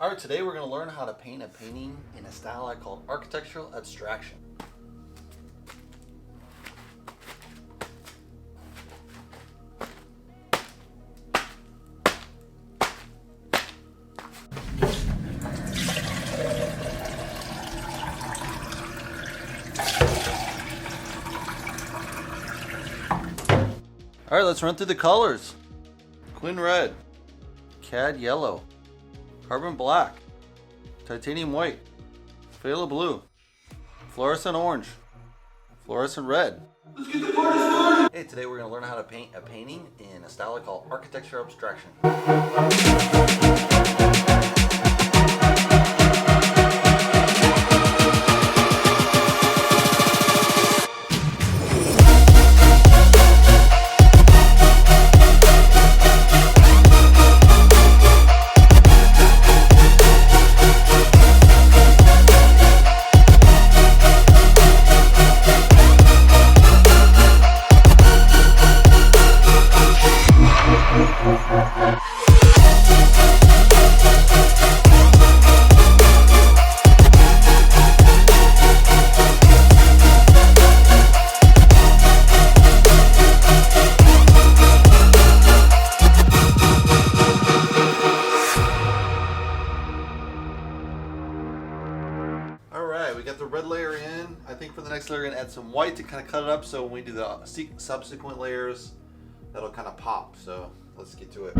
Alright, today we're going to learn how to paint a painting in a style I call architectural abstraction. Alright, let's run through the colors. Quin red, cad yellow, carbon black, titanium white, phthalo blue, fluorescent orange, fluorescent red. Let's get the party started! Hey, today we're going to learn how to paint a painting in a style I call architectural abstraction. Alright, we got the red layer in. I think for the next layer we're going to add some white to kind of cut it up so when we do the subsequent layers, that'll kind of pop. So let's get to it.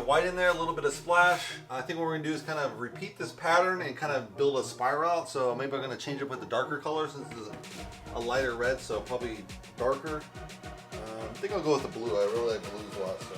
White in there, a little bit of splash. I think what we're gonna do is kind of repeat this pattern and kind of build a spiral. So maybe I'm gonna change it with the darker color since this is a lighter red, so probably darker. I think I'll go with the blue. I really like blues a lot. So.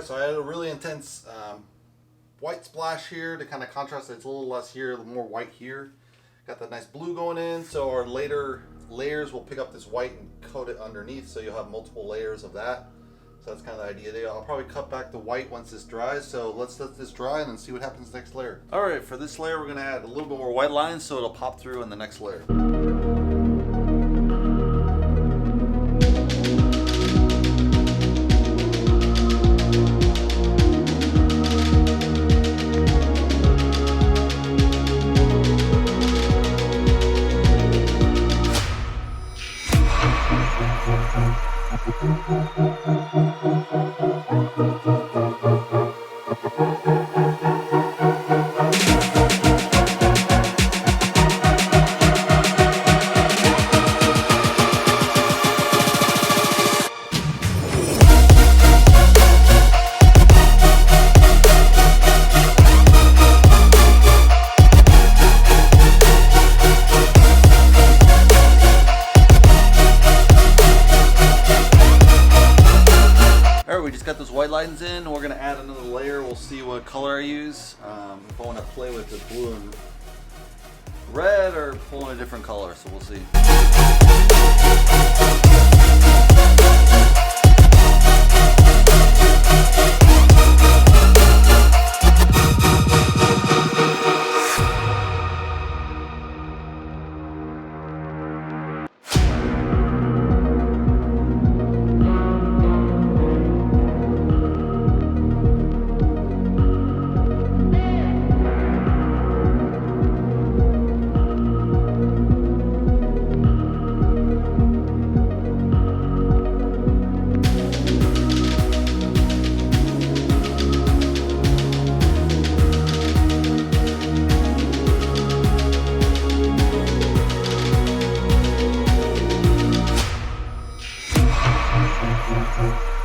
So I had a really intense white splash here to kind of contrast it. It's a little less here, a little more white here. Got that nice blue going in, so our later layers will pick up this white and coat it underneath, so you'll have multiple layers of that. So that's kind of the idea there. I'll probably cut back the white once this dries, so let's let this dry and then see what happens next layer. Alright, for this layer we're going to add a little bit more white lines so it'll pop through in the next layer. We just got those white lines in. We're going to add another layer. We'll see what color I use. If I want to play with the blue and red or pull in a different color, so we'll see.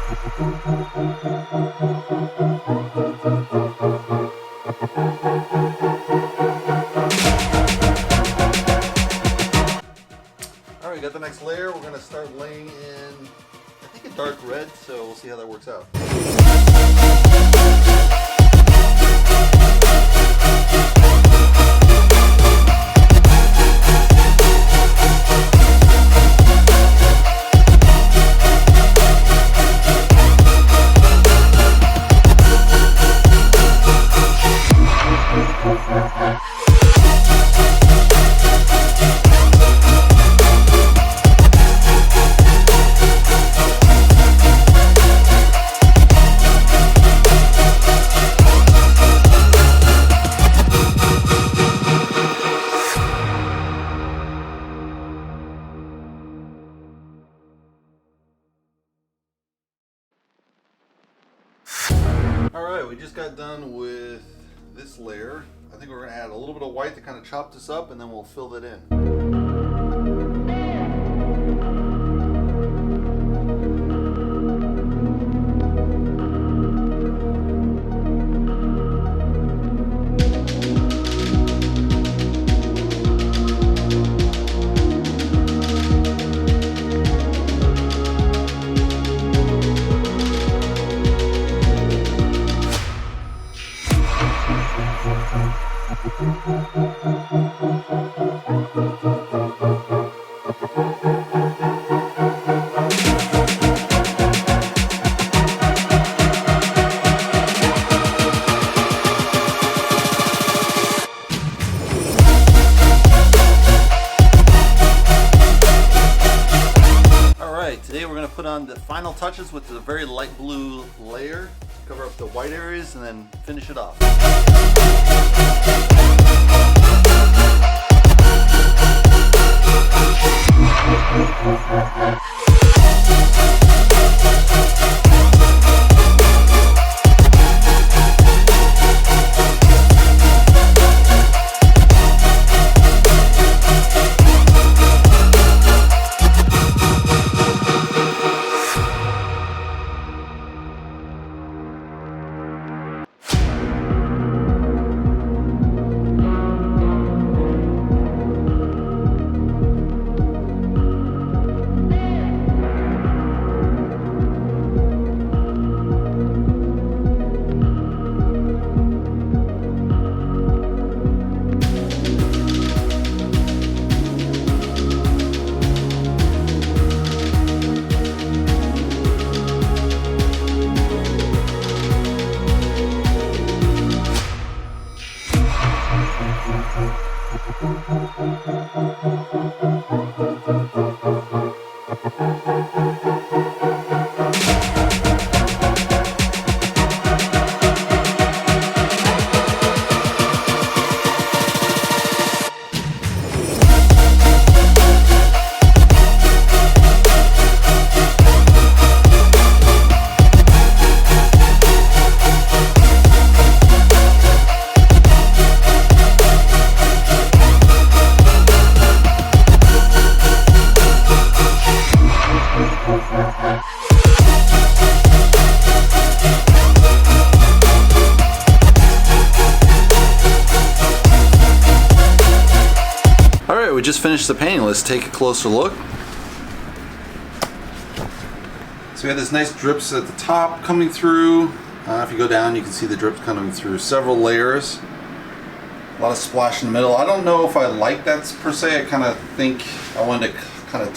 Alright, got the next layer. We're going to start laying in, I think, a dark red, so we'll see how that works out. Alright, we just got done with this layer. I think we're going to add a little bit of white to kind of chop this up, and then we'll fill it in. Today we're going to put on the final touches with the very light blue layer, cover up the white areas, and then finish it off. Alright, we just finished the painting. Let's take a closer look. So we have this nice drips at the top coming through. If you go down, you can see the drips coming through several layers. A lot of splash in the middle. I don't know if I like that per se. I kind of think I wanted to kind of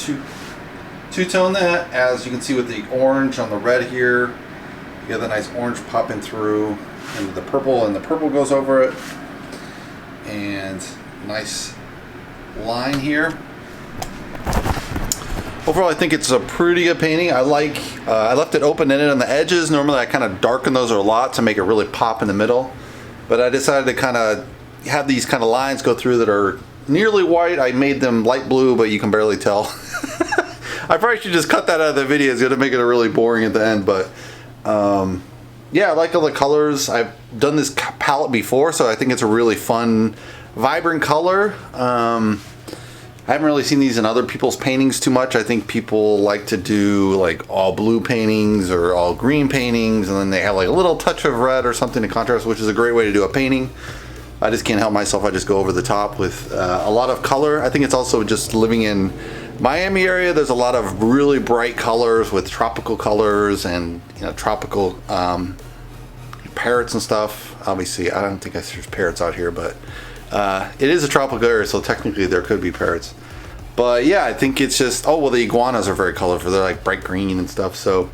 two-tone that. As you can see with the orange on the red here, you have the nice orange popping through into the purple, and the purple goes over it. And nice line here. Overall, I think it's a pretty good painting. I left it open-ended on the edges. Normally I kind of darken those a lot to make it really pop in the middle, but I decided to kind of have these kind of lines go through that are nearly white. I made them light blue, but you can barely tell. I probably should just cut that out of the video. It's going to make it really boring at the end, but yeah, I like all the colors. I've done this palette before, so I think it's a really fun, vibrant color. I haven't really seen these in other people's paintings too much. I think people like to do like all blue paintings or all green paintings, and then they have like a little touch of red or something to contrast, which is a great way to do a painting. I just can't help myself. I just go over the top with a lot of color. I think it's also just living in Miami area. There's a lot of really bright colors with tropical colors and, you know, tropical parrots and stuff. Obviously, I don't think there's parrots out here, but it is a tropical area, so technically there could be parrots. But yeah, I think it's just, oh, well, the iguanas are very colorful. They're like bright green and stuff. So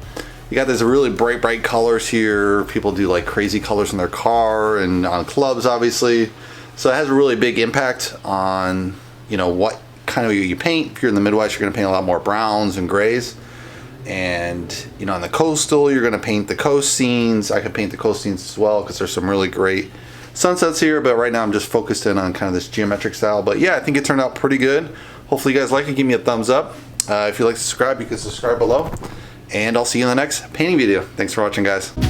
you got these really bright colors here. People do like crazy colors in their car and on clubs, obviously. So it has a really big impact on, you know, what kind of you paint. If you're in the Midwest, you're going to paint a lot more browns and grays. And, you know, on the coastal, you're going to paint the coast scenes. I could paint the coast scenes as well because there's some really great sunsets here. But right now I'm just focused in on kind of this geometric style. But yeah, I think it turned out pretty good. Hopefully you guys like it. Give me a thumbs up. If you'd like to subscribe, you can subscribe below. And I'll see you in the next painting video. Thanks for watching, guys.